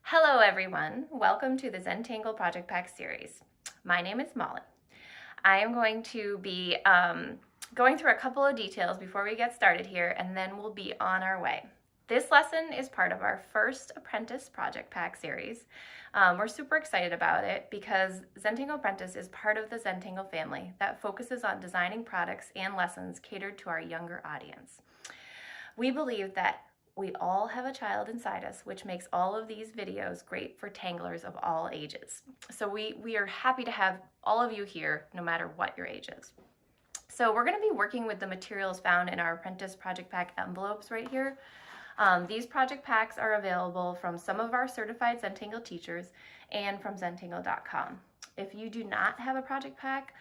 Hello everyone, welcome to the Zentangle Project Pack series. My name is Molly. I am going to be going through a couple of details before we get started here, and then we'll be on our way. This lesson is part of our first Apprentice Project Pack series. We're super excited about it because Zentangle Apprentice is part of the Zentangle family that focuses on designing products and lessons catered to our younger audience. We believe that we all have a child inside us, which makes all of these videos great for tanglers of all ages. So we are happy to have all of you here, no matter what your age is. So we're going to be working with the materials found in our Apprentice Project Pack envelopes right here. These project packs are available from some of our certified Zentangle teachers and from Zentangle.com. If you do not have a project pack,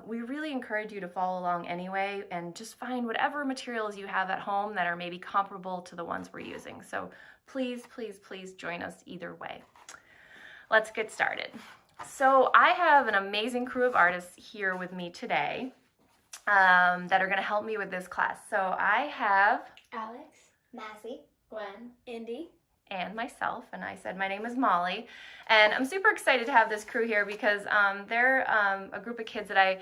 we really encourage you to follow along anyway and just find whatever materials you have at home that are maybe comparable to the ones we're using. So please, please, please join us either way. Let's get started. So I have an amazing crew of artists here with me today that are going to help me with this class. So I have Alex, Massey, Gwen, Indy, and myself, and I said my name is Molly, and I'm super excited to have this crew here because they're a group of kids that I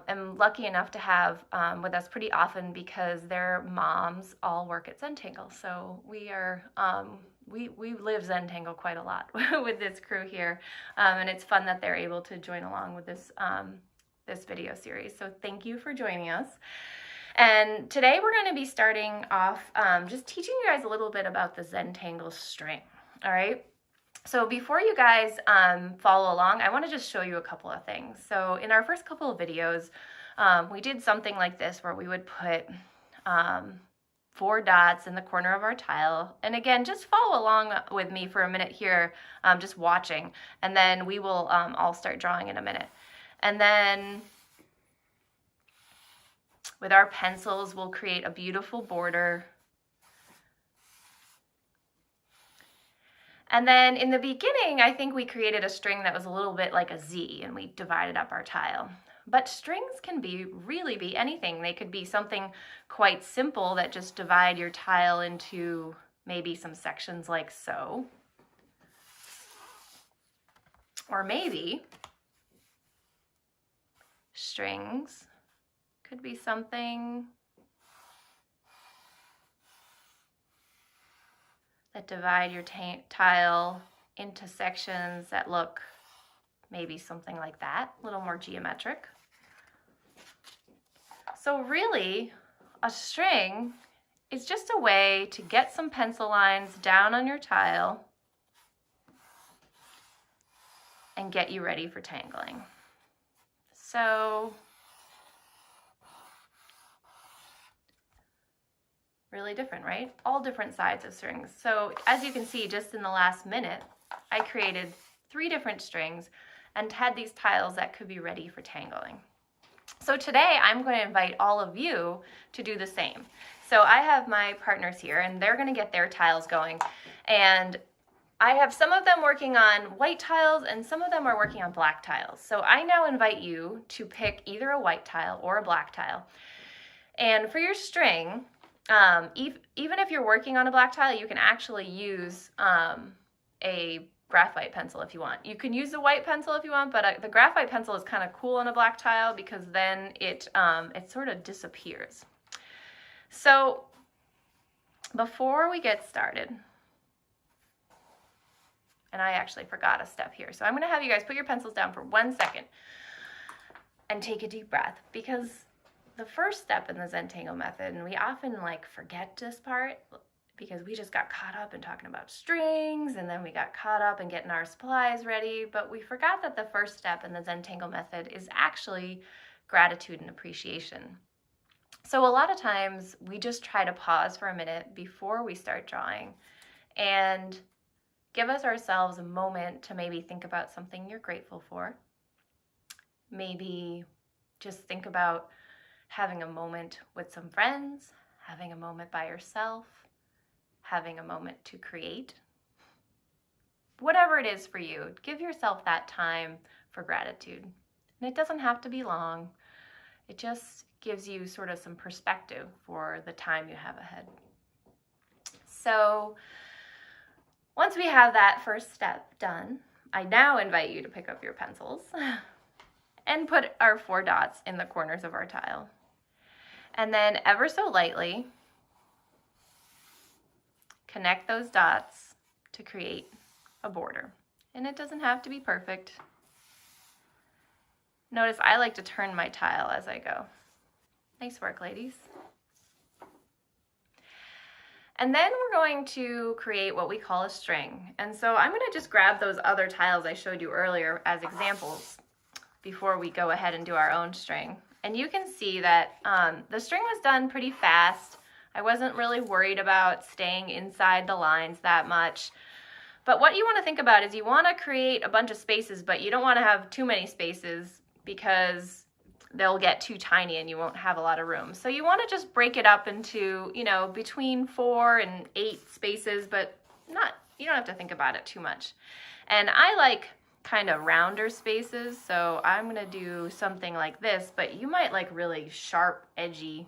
am lucky enough to have with us pretty often because their moms all work at Zentangle. So we are we live Zentangle quite a lot with this crew here, and it's fun that they're able to join along with this this video series. So thank you for joining us. And today we're going to be starting off just teaching you guys a little bit about the Zentangle string, all right? So before you guys follow along, I want to just show you a couple of things. So in our first couple of videos, we did something like this where we would put 4 dots in the corner of our tile. And again, just follow along with me for a minute here, just watching, and then we will all start drawing in a minute. And then with our pencils, we'll create a beautiful border. And then in the beginning, I think we created a string that was a little bit like a Z, and we divided up our tile. But strings can really be anything. They could be something quite simple that just divide your tile into maybe some sections like so. Or maybe strings could be something that divide your tile into sections that look maybe something like that, a little more geometric. So really, a string is just a way to get some pencil lines down on your tile and get you ready for tangling. So really different, right? All different sides of strings. So as you can see, just in the last minute, I created 3 different strings and had these tiles that could be ready for tangling. So today I'm going to invite all of you to do the same. So I have my partners here and they're going to get their tiles going. And I have some of them working on white tiles and some of them are working on black tiles. So I now invite you to pick either a white tile or a black tile. And for your string, even if you're working on a black tile, you can actually use a graphite pencil if you want. You can use a white pencil if you want, but the graphite pencil is kind of cool on a black tile because then it sort of disappears. So before we get started, and I actually forgot a step here, so I'm going to have you guys put your pencils down for 1 second and take a deep breath, because the first step in the Zentangle method, and we often forget this part because we just got caught up in talking about strings and then we got caught up in getting our supplies ready, but we forgot that the first step in the Zentangle method is actually gratitude and appreciation. So a lot of times we just try to pause for a minute before we start drawing and give ourselves a moment to maybe think about something you're grateful for. Maybe just think about having a moment with some friends, having a moment by yourself, having a moment to create. Whatever it is for you, give yourself that time for gratitude. And it doesn't have to be long. It just gives you sort of some perspective for the time you have ahead. So Once we have that first step done, I now invite you to pick up your pencils and put our 4 dots in the corners of our tile. And then ever so lightly, connect those dots to create a border. And it doesn't have to be perfect. Notice I like to turn my tile as I go. Nice work, ladies. And then we're going to create what we call a string. And so I'm going to just grab those other tiles I showed you earlier as examples before we go ahead and do our own string. And you can see that the string was done pretty fast. I wasn't really worried about staying inside the lines that much. But what you want to think about is you want to create a bunch of spaces, but you don't want to have too many spaces because they'll get too tiny and you won't have a lot of room. So you want to just break it up into, you know, between 4 and 8 spaces, but you don't have to think about it too much. And I like kind of rounder spaces, so I'm going to do something like this, but you might like really sharp, edgy,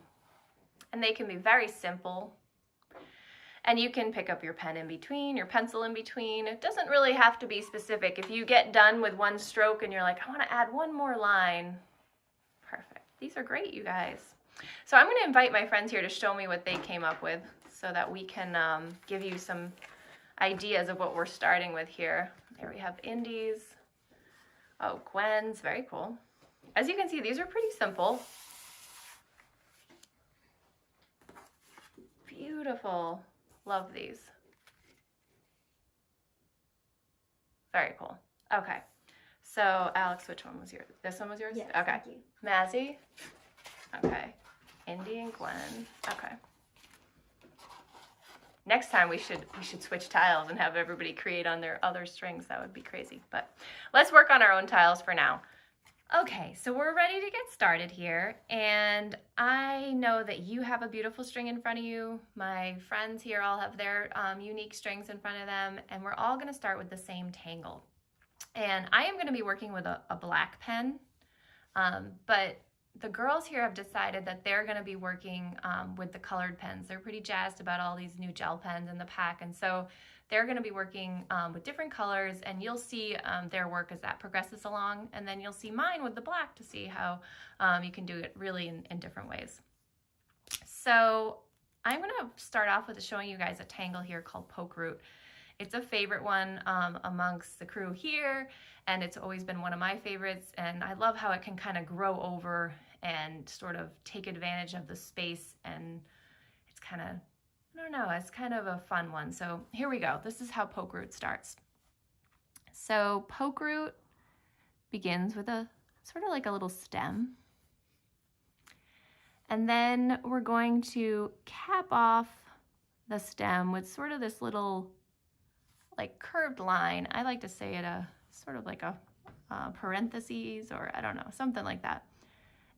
and they can be very simple. And you can pick up your pen in between, your pencil in between. It doesn't really have to be specific. If you get done with one stroke and you're like, I want to add one more line, perfect. These are great, you guys. So I'm going to invite my friends here to show me what they came up with so that we can give you some ideas of what we're starting with here. There we have Indy's. Oh, Gwen's, very cool. As you can see, these are pretty simple. Beautiful. Love these. Very cool. Okay. So, Alex, which one was yours? This one was yours? Yes, okay. Thank you. Mazzy? Okay. Indy and Gwen. Okay. Next time we should switch tiles and have everybody create on their other strings. That would be crazy. But let's work on our own tiles for now. Okay, so we're ready to get started here, and I know that you have a beautiful string in front of you. My friends here all have their unique strings in front of them, and we're all going to start with the same tangle. And I am going to be working with a black pen, but the girls here have decided that they're going to be working with the colored pens. They're pretty jazzed about all these new gel pens in the pack, and so they're going to be working with different colors, and you'll see their work as that progresses along, and then you'll see mine with the black to see how you can do it really in different ways. So I'm going to start off with showing you guys a tangle here called Poke Root. It's a favorite one amongst the crew here, and it's always been one of my favorites, and I love how it can kind of grow over and sort of take advantage of the space, and it's kind of, I don't know, it's kind of a fun one. So here we go. This is how Poke Root starts. So Poke Root begins with a sort of like a little stem. And then we're going to cap off the stem with sort of this little like curved line. I like to say it sort of like a parentheses, or I don't know, something like that.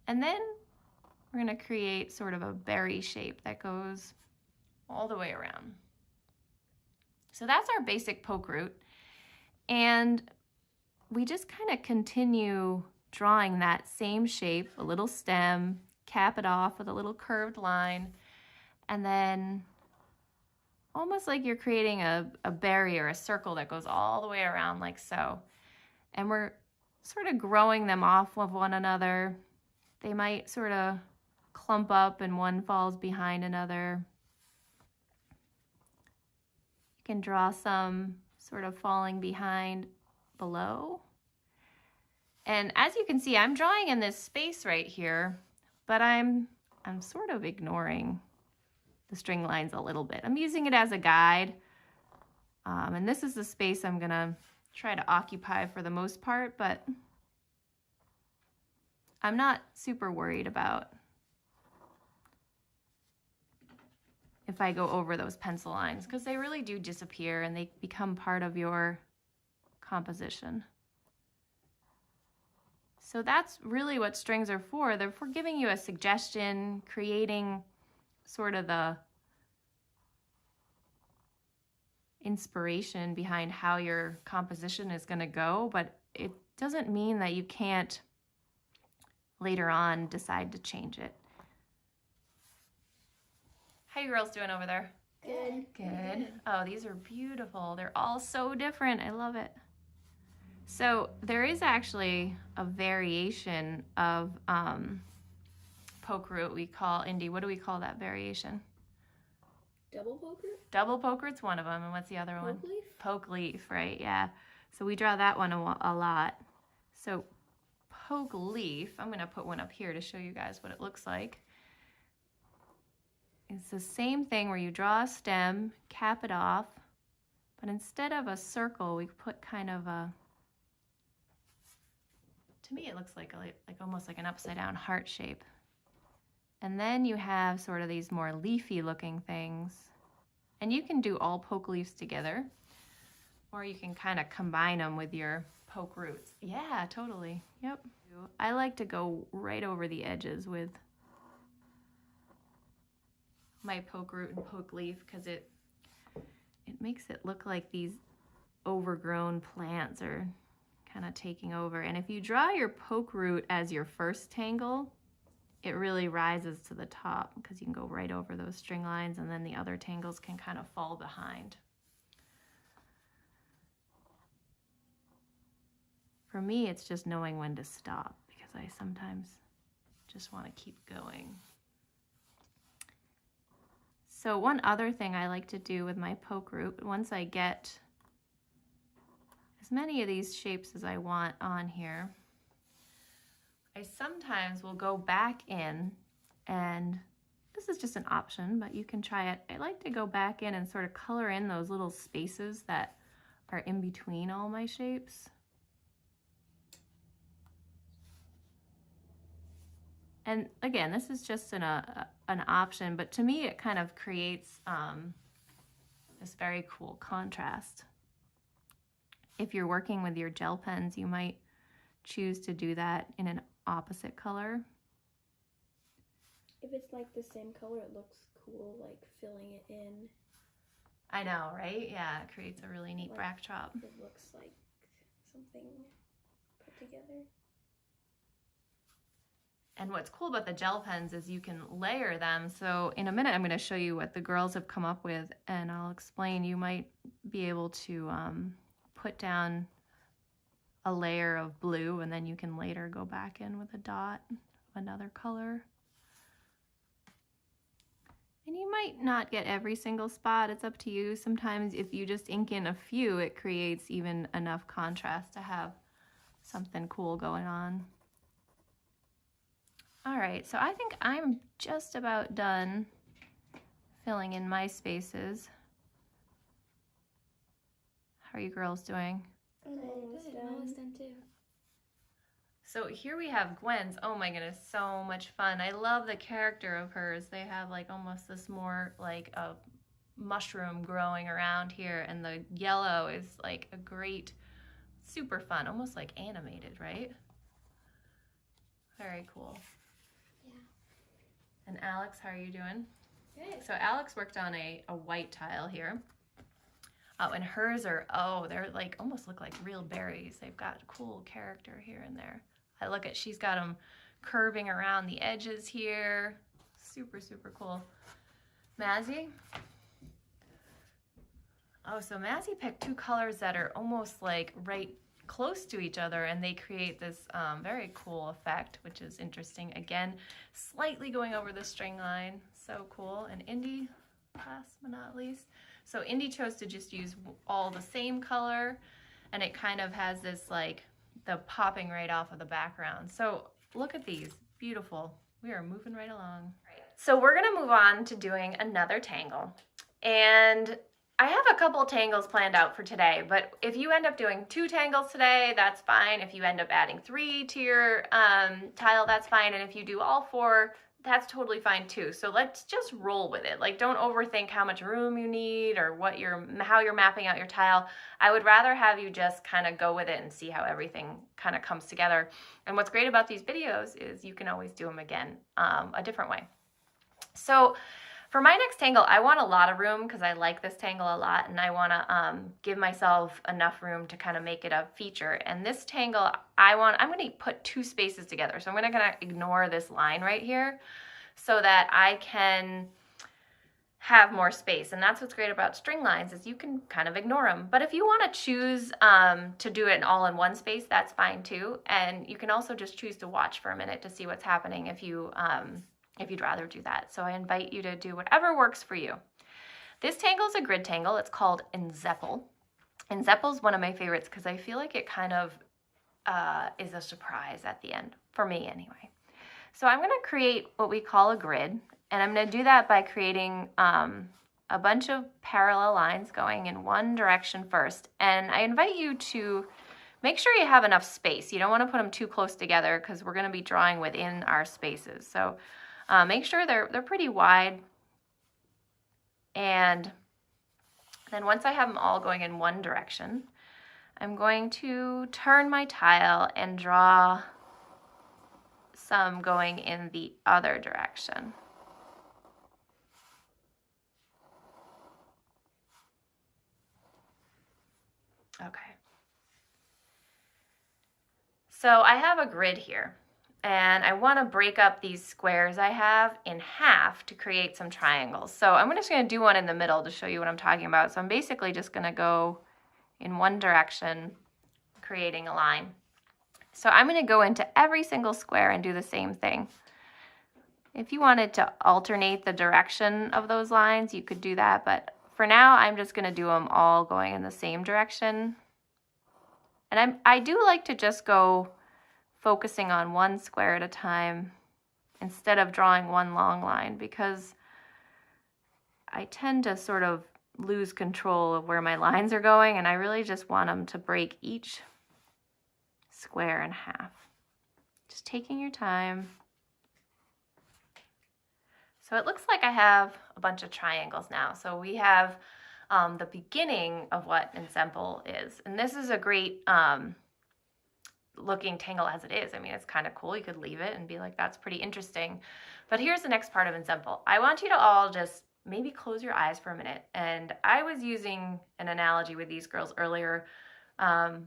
And then we're going to create sort of a berry shape that goes all the way around. So that's our basic poke root. And we just kind of continue drawing that same shape, a little stem, cap it off with a little curved line, and then almost like you're creating a berry or a circle that goes all the way around like so. And we're sort of growing them off of one another. They might sort of clump up and one falls behind another. You can draw some sort of falling behind below. And as you can see, I'm drawing in this space right here, but I'm sort of ignoring the string lines a little bit. I'm using it as a guide. And this is the space I'm gonna try to occupy for the most part, but I'm not super worried about if I go over those pencil lines, because they really do disappear and they become part of your composition. So that's really what strings are for. They're for giving you a suggestion, creating sort of the inspiration behind how your composition is going to go, but it doesn't mean that you can't later on decide to change it. How you girls doing over there? Good. Good. Oh, these are beautiful. They're all so different. I love it. So there is actually a variation of poke root we call, Indy, what do we call that variation? Double poke root? Double poke root's one of them. And what's the other one? Poke leaf? Poke leaf, right? Yeah. So we draw that one a lot. So poke leaf, I'm going to put one up here to show you guys what it looks like. It's the same thing where you draw a stem, cap it off, but instead of a circle, we put kind of a, to me it looks like almost like an upside down heart shape. And then you have sort of these more leafy looking things. And you can do all poke leaves together, or you can kind of combine them with your poke roots. Yeah, totally. Yep. I like to go right over the edges with my poke root and poke leaf because it makes it look like these overgrown plants are kind of taking over. And if you draw your poke root as your first tangle, it really rises to the top because you can go right over those string lines and then the other tangles can kind of fall behind. For me, it's just knowing when to stop because I sometimes just want to keep going. So one other thing I like to do with my poke root, once I get as many of these shapes as I want on here, I sometimes will go back in, and this is just an option, but you can try it. I like to go back in and sort of color in those little spaces that are in between all my shapes. And again, this is just an option, but to me it kind of creates this very cool contrast. If you're working with your gel pens, you might choose to do that in an opposite color. If it's like the same color, it looks cool, like filling it in. I know, right? Yeah, it creates a really neat backdrop. It looks like something put together. And what's cool about the gel pens is you can layer them. So in a minute, I'm going to show you what the girls have come up with, and I'll explain. You might be able to put down a layer of blue, and then you can later go back in with a dot of another color. And you might not get every single spot. It's up to you. Sometimes if you just ink in a few, it creates even enough contrast to have something cool going on. All right, so I think I'm just about done filling in my spaces. How are you girls doing? Almost done too. So here we have Gwen's. Oh my goodness, so much fun. I love the character of hers. They have like almost this more like a mushroom growing around here, and the yellow is like a great, super fun, almost like animated, right? Very cool. Yeah. And Alex, how are you doing? Good. So Alex worked on a white tile here. Oh, and hers are, oh, they're like, almost look like real berries. They've got cool character here and there. I look at, she's got them curving around the edges here. Super, super cool. Mazzy? Oh, so Mazzy picked two colors that are almost like right close to each other, and they create this very cool effect, which is interesting. Again, slightly going over the string line. So cool. And Indy, last but not least. So Indy chose to just use all the same color, and it kind of has this like the popping right off of the background. So look at these, beautiful. We are moving right along. So we're gonna move on to doing another tangle. And I have a couple tangles planned out for today, but if you end up doing 2 tangles today, that's fine. If you end up adding 3 to your tile, that's fine. And if you do all 4, that's totally fine too. So let's just roll with it. Like, don't overthink how much room you need or how you're mapping out your tile. I would rather have you just kind of go with it and see how everything kind of comes together. And what's great about these videos is you can always do them again a different way. So for my next tangle, I want a lot of room because I like this tangle a lot, and I want to give myself enough room to kind of make it a feature. And this tangle, I'm going to put 2 spaces together. So I'm going to ignore this line right here so that I can have more space. And that's what's great about string lines, is you can kind of ignore them. But if you want to choose to do it all in one space, that's fine too. And you can also just choose to watch for a minute to see what's happening if you'd rather do that. So I invite you to do whatever works for you. This tangle is a grid tangle. It's called Enzeppel. Enzeppel is one of my favorites because I feel like it kind of is a surprise at the end, for me anyway. So I'm going to create what we call a grid. And I'm going to do that by creating a bunch of parallel lines going in one direction first. And I invite you to make sure you have enough space. You don't want to put them too close together because we're going to be drawing within our spaces. So make sure they're pretty wide. And then once I have them all going in one direction, I'm going to turn my tile and draw some going in the other direction. Okay. So I have a grid here, and I want to break up these squares I have in half to create some triangles. So I'm just going to do one in the middle to show you what I'm talking about. So I'm basically just going to go in one direction, creating a line. So I'm going to go into every single square and do the same thing. If you wanted to alternate the direction of those lines, you could do that, but for now, I'm just going to do them all going in the same direction. And I do like to just go focusing on one square at a time instead of drawing one long line, because I tend to sort of lose control of where my lines are going, and I really just want them to break each square in half. Just taking your time. So it looks like I have a bunch of triangles now. So we have the beginning of what ensemble is. And this is a great looking tangle as it is. I mean, it's kind of cool. You could leave it and be like, that's pretty interesting. But here's the next part of ensemble. I want you to all just maybe close your eyes for a minute. And I was using an analogy with these girls earlier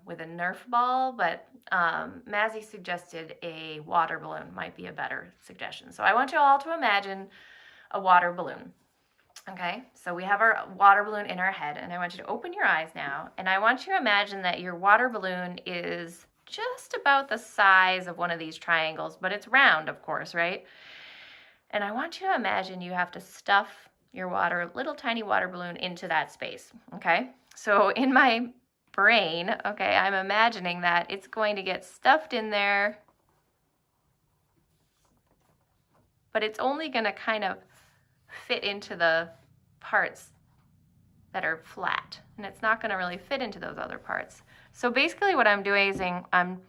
with a Nerf ball, but Mazzy suggested a water balloon might be a better suggestion. So I want you all to imagine a water balloon. Okay, so we have our water balloon in our head, and I want you to open your eyes now, and I want you to imagine that your water balloon is just about the size of one of these triangles, but it's round, of course, right? And I want you to imagine you have to stuff your little tiny water balloon into that space, okay? So in my brain, okay, I'm imagining that it's going to get stuffed in there, but it's only going to kind of fit into the parts that are flat, and it's not going to really fit into those other parts. So basically what I'm doing is I'm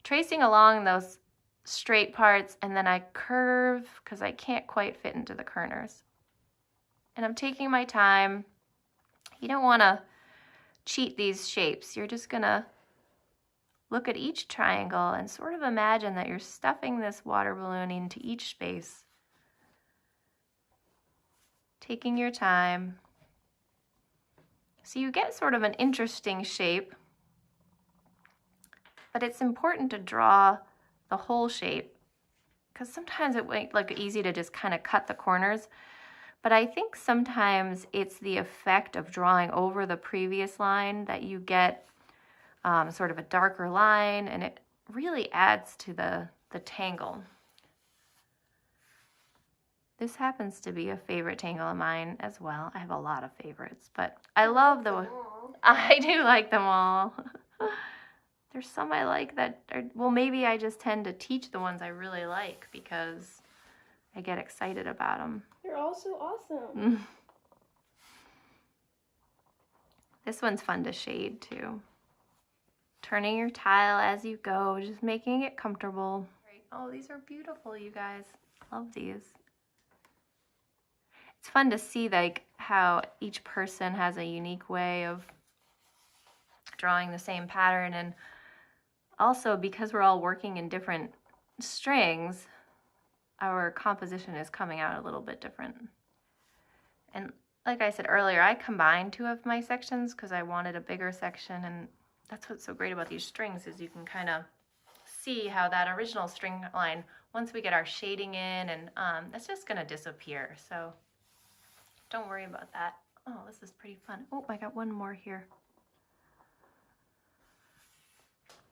tracing along those straight parts, and then I curve because I can't quite fit into the corners. And I'm taking my time. You don't want to cheat these shapes. You're just going to look at each triangle and sort of imagine that you're stuffing this water balloon into each space. Taking your time. So you get sort of an interesting shape, but it's important to draw the whole shape, because sometimes it might look easy to just kind of cut the corners, but I think sometimes it's the effect of drawing over the previous line that you get sort of a darker line, and it really adds to the tangle. This happens to be a favorite tangle of mine as well. I have a lot of favorites, but I love I do like them all. There's some I like that are, well, maybe I just tend to teach the ones I really like because I get excited about them. They're all so awesome. This one's fun to shade too. Turning your tile as you go, just making it comfortable. Oh, these are beautiful, you guys. Love these. It's fun to see like how each person has a unique way of drawing the same pattern, and also because we're all working in different strings, our composition is coming out a little bit different. And like I said earlier, I combined two of my sections because I wanted a bigger section, and that's what's so great about these strings is you can kind of see how that original string line, once we get our shading in, and that's just going to disappear. So Don't worry about that. Oh, this is pretty fun. Oh, I got one more here.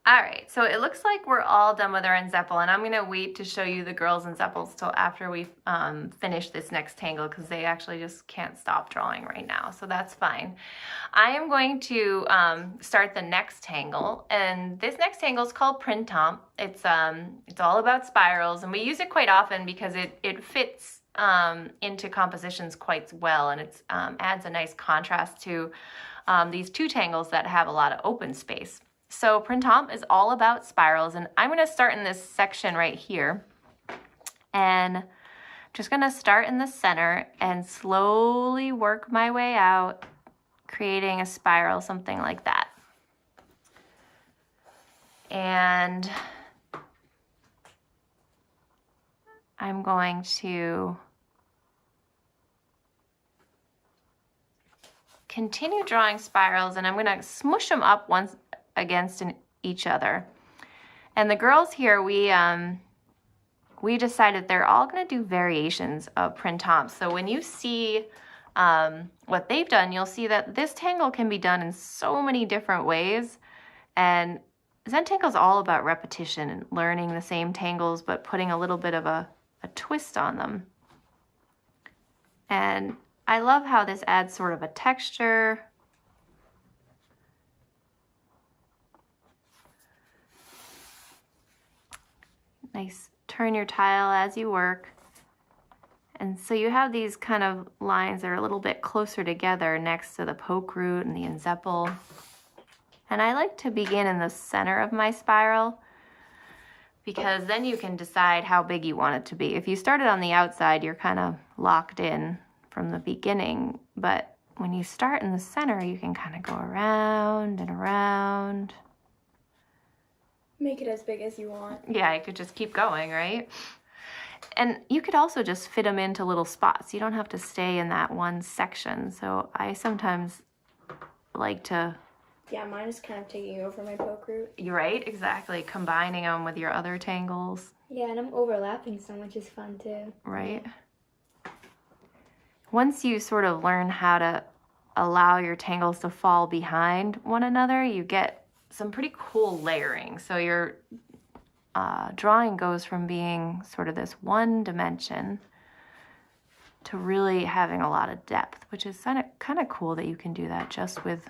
All right, so it looks like we're all done with our enzeppel, and I'm gonna wait to show you the girls' enzeppels till after we finish this next tangle, because they actually just can't stop drawing right now, so that's fine. I am going to start the next tangle, and this next tangle is called Printemps. It's all about spirals, and we use it quite often because it fits into compositions quite well, and it adds a nice contrast to these two tangles that have a lot of open space. So Printemps is all about spirals, and I'm going to start in this section right here, and I'm just going to start in the center and slowly work my way out, creating a spiral, something like that. And I'm going to continue drawing spirals, and I'm going to smush them up once against each other. And the girls here, we decided they're all going to do variations of Printemps. So when you see what they've done, you'll see that this tangle can be done in so many different ways. And Zentangle is all about repetition and learning the same tangles, but putting a little bit of a twist on them. And I love how this adds sort of a texture. Nice, turn your tile as you work. And so you have these kind of lines that are a little bit closer together next to the poke root and the enzeppel. And I like to begin in the center of my spiral, because then you can decide how big you want it to be. If you started on the outside, you're kind of locked in from the beginning. But when you start in the center, you can kind of go around and around. Make it as big as you want. Yeah, I could just keep going, right? And you could also just fit them into little spots. You don't have to stay in that one section. So I sometimes like to... Yeah, mine is kind of taking over my poke root. You're right, exactly. Combining them with your other tangles. Yeah, and I'm overlapping some, which is fun too. Right. Once you sort of learn how to allow your tangles to fall behind one another, you get some pretty cool layering. So your drawing goes from being sort of this one dimension to really having a lot of depth, which is kind of cool that you can do that just with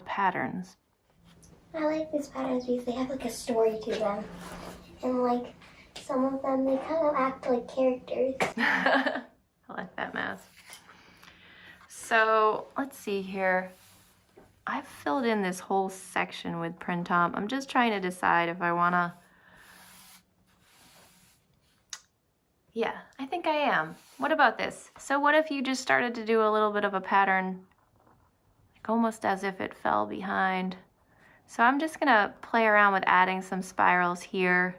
patterns. I like these patterns because they have like a story to them. And like some of them, they kind of act like characters. I like that, Maz. So let's see here. I've filled in this whole section with Printemps. I'm just trying to decide if I want to... Yeah, I think I am. What about this? So what if you just started to do a little bit of a pattern, like almost as if it fell behind? So I'm just going to play around with adding some spirals here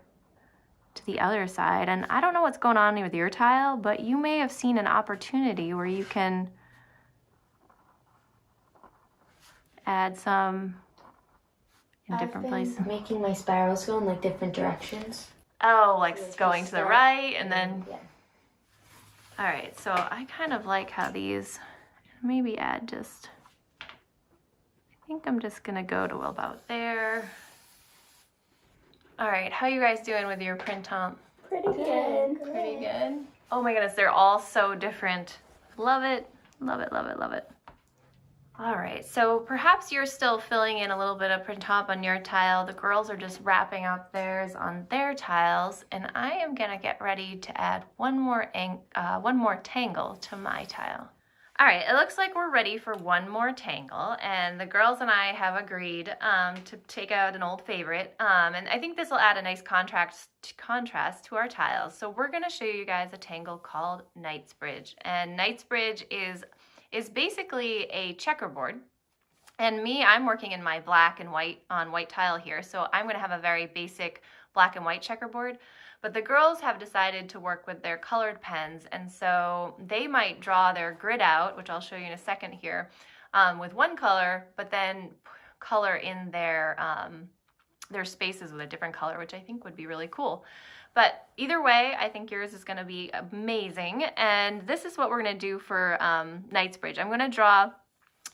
to the other side. And I don't know what's going on with your tile, but you may have seen an opportunity where you can add some in different places. Making my spirals go in like different directions. Oh, like So going to the start right and then... Yeah. All right, so I kind of like how these, maybe add just, I think I'm just gonna go to about there. All right, how you guys doing with your Printemps? Pretty good. Pretty good. Oh my goodness, they're all so different. Love it, love it, love it, love it. All right, so perhaps you're still filling in a little bit of Printemps on your tile. The girls are just wrapping up theirs on their tiles, and I am gonna get ready to add one more tangle to my tile. All right, it looks like we're ready for one more tangle, and the girls and I have agreed to take out an old favorite, and I think this will add a nice contrast to our tiles. So we're gonna show you guys a tangle called Knightsbridge, and Knightsbridge is basically a checkerboard. And me, I'm working in my black and white on white tile here, so I'm gonna have a very basic black and white checkerboard. But the girls have decided to work with their colored pens, and so they might draw their grid out, which I'll show you in a second here, with one color, but then color in their there's spaces with a different color, which I think would be really cool. But either way, I think yours is going to be amazing. And this is what we're going to do for Knightsbridge. I'm going to draw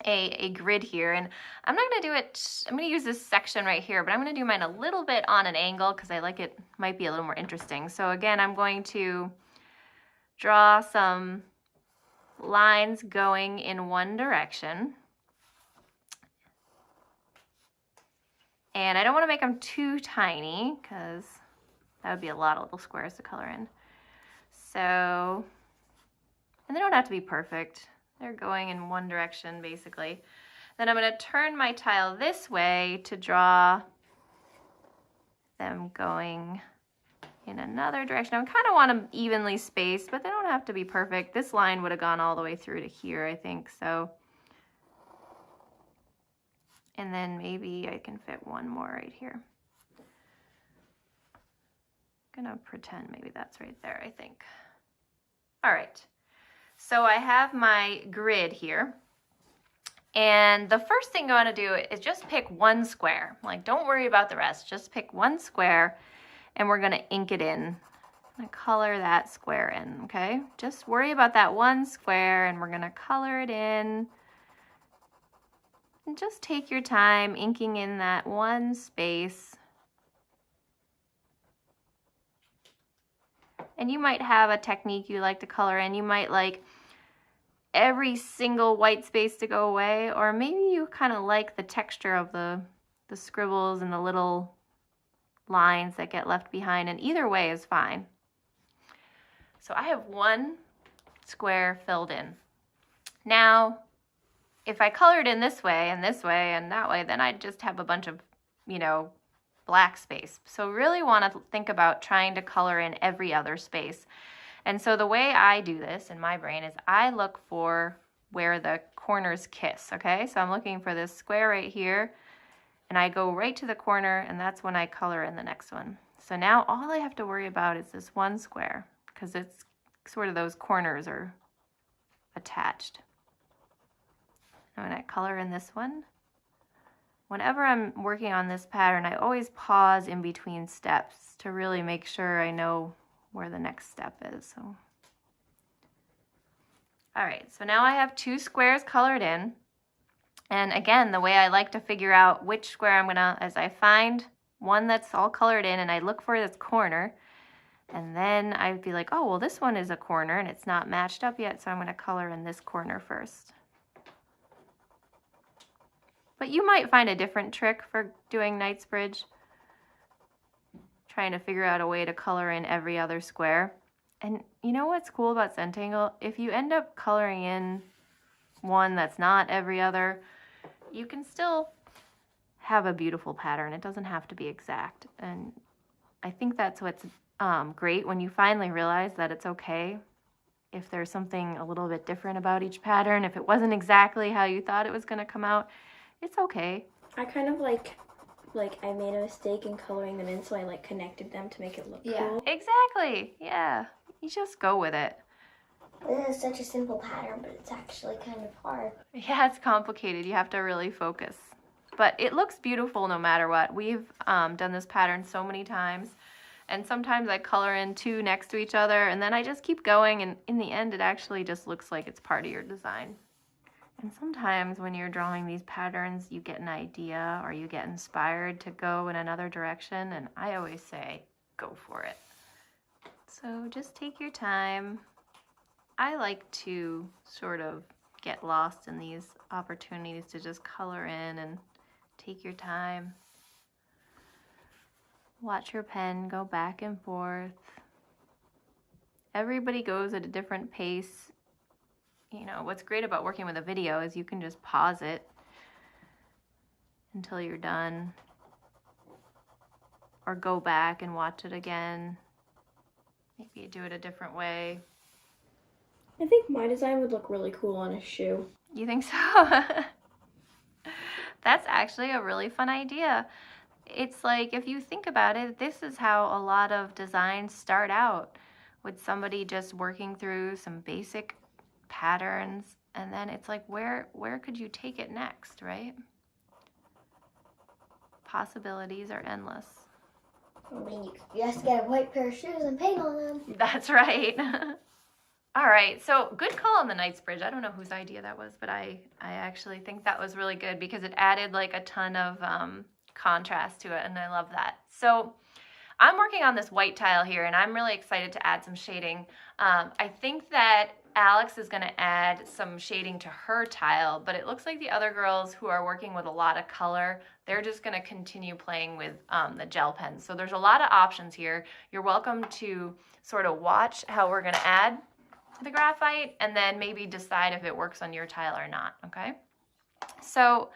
a grid here, and I'm not going to do it, I'm going to use this section right here, but I'm going to do mine a little bit on an angle because I like it, might be a little more interesting. So again, I'm going to draw some lines going in one direction. And I don't want to make them too tiny because that would be a lot of little squares to color in. So, and they don't have to be perfect. They're going in one direction, basically. Then I'm going to turn my tile this way to draw them going in another direction. I kind of want them evenly spaced, but they don't have to be perfect. This line would have gone all the way through to here, I think, so. And then maybe I can fit one more right here. I'm going to pretend maybe that's right there, I think. All right. So I have my grid here, and the first thing I want to do is just pick one square. Like, don't worry about the rest, just pick one square, and we're going to ink it in. I'm going to color that square in, okay? Just worry about that one square, and we're going to color it in. And just take your time inking in that one space. And you might have a technique you like to color in. You might like every single white space to go away, or maybe you kind of like the texture of the scribbles and the little lines that get left behind, and either way is fine. So I have one square filled in. Now, if I colored in this way and that way, then I'd just have a bunch of, black space. So really want to think about trying to color in every other space. And so the way I do this in my brain is I look for where the corners kiss, okay? So I'm looking for this square right here, and I go right to the corner, and that's when I color in the next one. So now all I have to worry about is this one square, because it's sort of those corners are attached. I'm going to color in this one. Whenever I'm working on this pattern, I always pause in between steps to really make sure I know where the next step is. So, all right, so now I have two squares colored in. And again, the way I like to figure out which square I'm gonna, as I find one that's all colored in and I look for this corner, and then I'd be like, oh, well, this one is a corner and it's not matched up yet, so I'm gonna color in this corner first. But you might find a different trick for doing Knightsbridge, trying to figure out a way to color in every other square. And you know what's cool about Zentangle? If you end up coloring in one that's not every other, you can still have a beautiful pattern. It doesn't have to be exact. And I think that's what's great when you finally realize that it's okay if there's something a little bit different about each pattern. If it wasn't exactly how you thought it was going to come out, it's okay. I kind of like I made a mistake in coloring them in, so I connected them to make it look cool. Exactly. Yeah. You just go with it. This is such a simple pattern, but it's actually kind of hard. Yeah, it's complicated. You have to really focus. But it looks beautiful no matter what. We've done this pattern so many times, and sometimes I color in two next to each other, and then I just keep going, and in the end, it actually just looks like it's part of your design. And sometimes when you're drawing these patterns, you get an idea or you get inspired to go in another direction, and I always say, go for it. So just take your time. I like to sort of get lost in these opportunities to just color in and take your time. Watch your pen go back and forth. Everybody goes at a different pace. You know, what's great about working with a video is you can just pause it until you're done, or go back and watch it again. Maybe you do it a different way. I think my design would look really cool on a shoe. You think so? That's actually a really fun idea. It's like, if you think about it, this is how a lot of designs start out, with somebody just working through some basic patterns, and then it's like, where could you take it next, right? possibilities are endless. I mean, you have to get a white pair of shoes and paint on them. That's right. All right, so good call on the Knightsbridge. I don't know whose idea that was, but I actually think that was really good because it added like a ton of contrast to it, and I love that. So I'm working on this white tile here, and I'm really excited to add some shading. I think that Alex is going to add some shading to her tile, but it looks like the other girls who are working with a lot of color, they're just going to continue playing with the gel pens. So there's a lot of options here. You're welcome to sort of watch how we're going to add the graphite and then maybe decide if it works on your tile or not, okay? So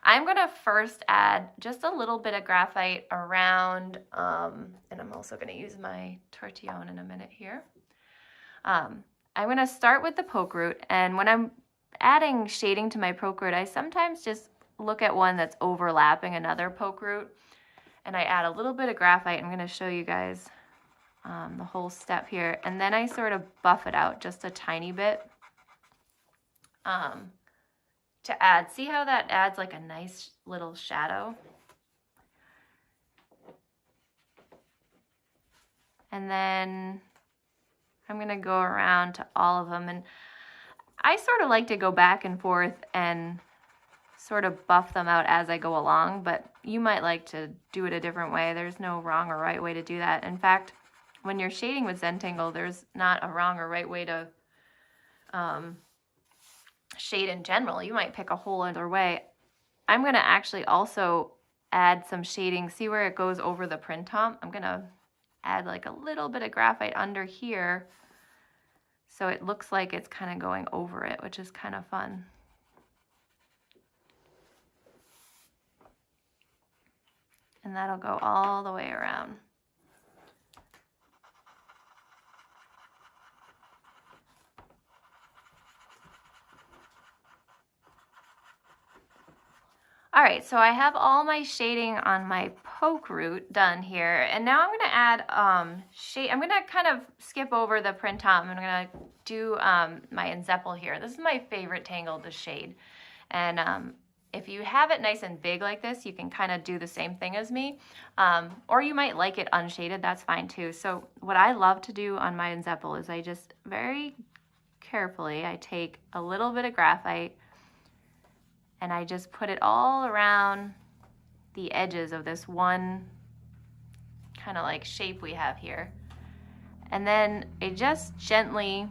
I'm going to first add just a little bit of graphite around, and I'm also going to use my tortillon in a minute here. I'm going to start with the poke root, and when I'm adding shading to my poke root, I sometimes just look at one that's overlapping another poke root, and I add a little bit of graphite. I'm going to show you guys the whole step here, and then I sort of buff it out just a tiny bit to add. See how that adds like a nice little shadow? And then I'm going to go around to all of them, and I sort of like to go back and forth and sort of buff them out as I go along, but you might like to do it a different way. There's no wrong or right way to do that. In fact, when you're shading with Zentangle, there's not a wrong or right way to shade in general. You might pick a whole other way. I'm going to actually also add some shading. See where it goes over the printemps? I'm going to add like a little bit of graphite under here so it looks like it's kind of going over it, which is kind of fun. And that'll go all the way around. All right, so I have all my shading on my poke root done here, and now I'm going to add shade. I'm going to kind of skip over the printemps. I'm going to do my enzeppel here. This is my favorite tangle to shade, and if you have it nice and big like this, you can kind of do the same thing as me, or you might like it unshaded. That's fine too. So what I love to do on my enzeppel is I just very carefully, I take a little bit of graphite and I just put it all around the edges of this one kind of like shape we have here. And then I just gently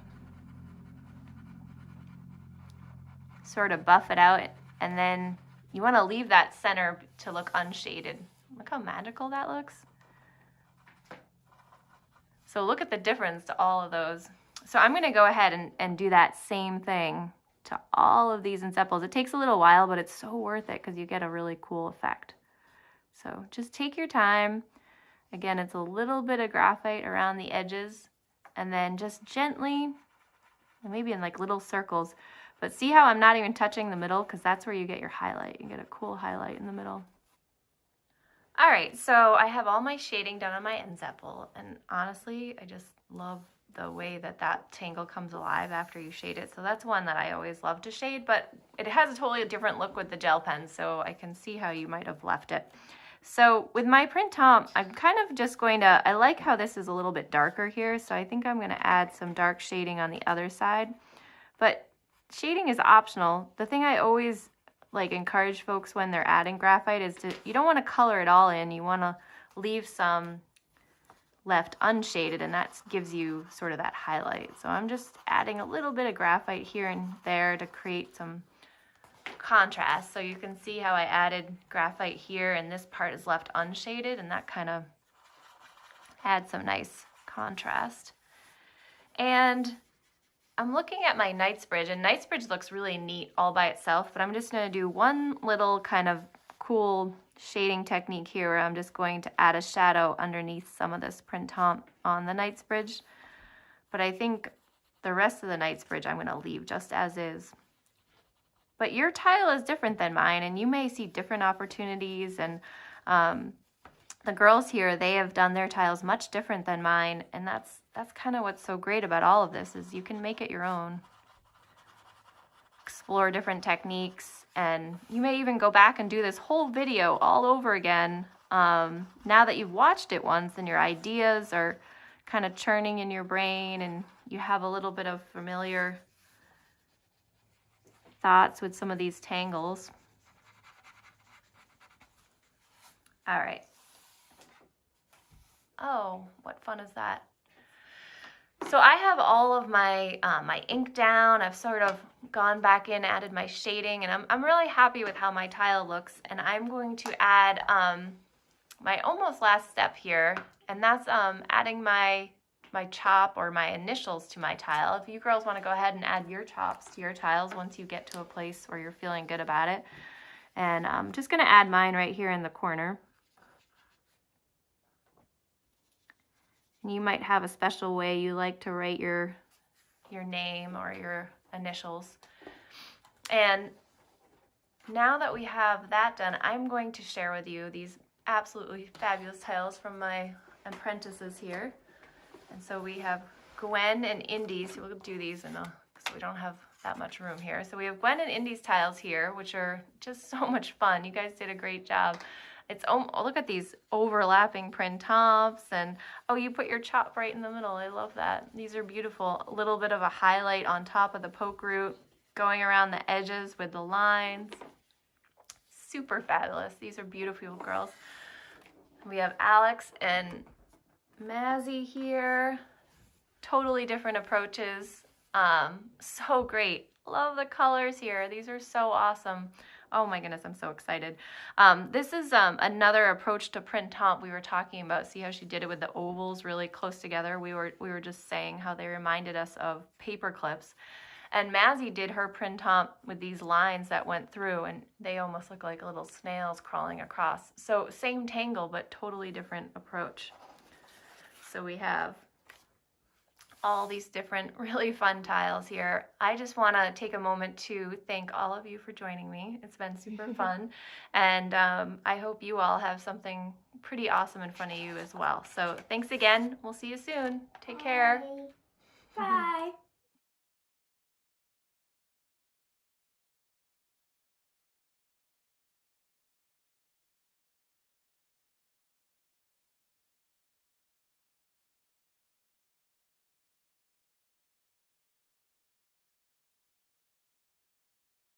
sort of buff it out, and then you want to leave that center to look unshaded. Look how magical that looks. So look at the difference to all of those. So I'm going to go ahead and do that same thing to all of these enzeppels. It takes a little while, but it's so worth it because you get a really cool effect. So just take your time. Again, it's a little bit of graphite around the edges, and then just gently, and maybe in like little circles, but see how I'm not even touching the middle, because that's where you get your highlight. You get a cool highlight in the middle. All right, so I have all my shading done on my enzeppel, and honestly, I just love the way that that tangle comes alive after you shade it. So that's one that I always love to shade, but it has a totally different look with the gel pen, so I can see how you might have left it. So with my printemps, I'm kind of just going to, I like how this is a little bit darker here, so I think I'm going to add some dark shading on the other side. But shading is optional. The thing I always like encourage folks when they're adding graphite is to, you don't want to color it all in, you want to leave some left unshaded, and that gives you sort of that highlight. So I'm just adding a little bit of graphite here and there to create some contrast. So you can see how I added graphite here and this part is left unshaded, and that kind of adds some nice contrast. And I'm looking at my Knightsbridge, and Knightsbridge looks really neat all by itself, but I'm just going to do one little kind of cool shading technique here where I'm just going to add a shadow underneath some of this printemps on the Knightsbridge. But I think the rest of the Knightsbridge I'm going to leave just as is. But your tile is different than mine, and you may see different opportunities, and the girls here, they have done their tiles much different than mine, and that's kind of what's so great about all of this, is you can make it your own. explore different techniques, and you may even go back and do this whole video all over again now that you've watched it once and your ideas are kind of churning in your brain and you have a little bit of familiar thoughts with some of these tangles. All right. Oh, what fun is that? So I have all of my my ink down. I've sort of gone back in, added my shading, and I'm really happy with how my tile looks. And I'm going to add my almost last step here, and that's adding my chop or my initials to my tile. If you girls want to go ahead and add your chops to your tiles once you get to a place where you're feeling good about it. And I'm just going to add mine right here in the corner. You might have a special way you like to write your name or your initials. And now that we have that done, I'm going to share with you these absolutely fabulous tiles from my apprentices here. And so we have Gwen and Indy's. We'll do these because we don't have that much room here. So we have Gwen and Indy's tiles here, which are just so much fun. You guys did a great job. It's look at these overlapping printemps, and oh, you put your chop right in the middle. I love that. These are beautiful. A little bit of a highlight on top of the poke root, going around the edges with the lines. Super fabulous. These are beautiful girls. We have Alex and Mazzy here. Totally different approaches. So great. Love the colors here. These are so awesome. Oh my goodness, I'm so excited. This is another approach to printemps we were talking about. See how she did it with the ovals really close together? We were just saying how they reminded us of paper clips. And Mazzy did her printemps with these lines that went through, and they almost look like little snails crawling across. So same tangle, but totally different approach. So we have all these different really fun tiles here. I just want to take a moment to thank all of you for joining me. It's been super fun, and I hope you all have something pretty awesome in front of you as well. So thanks again. We'll see you soon. Take care. Bye.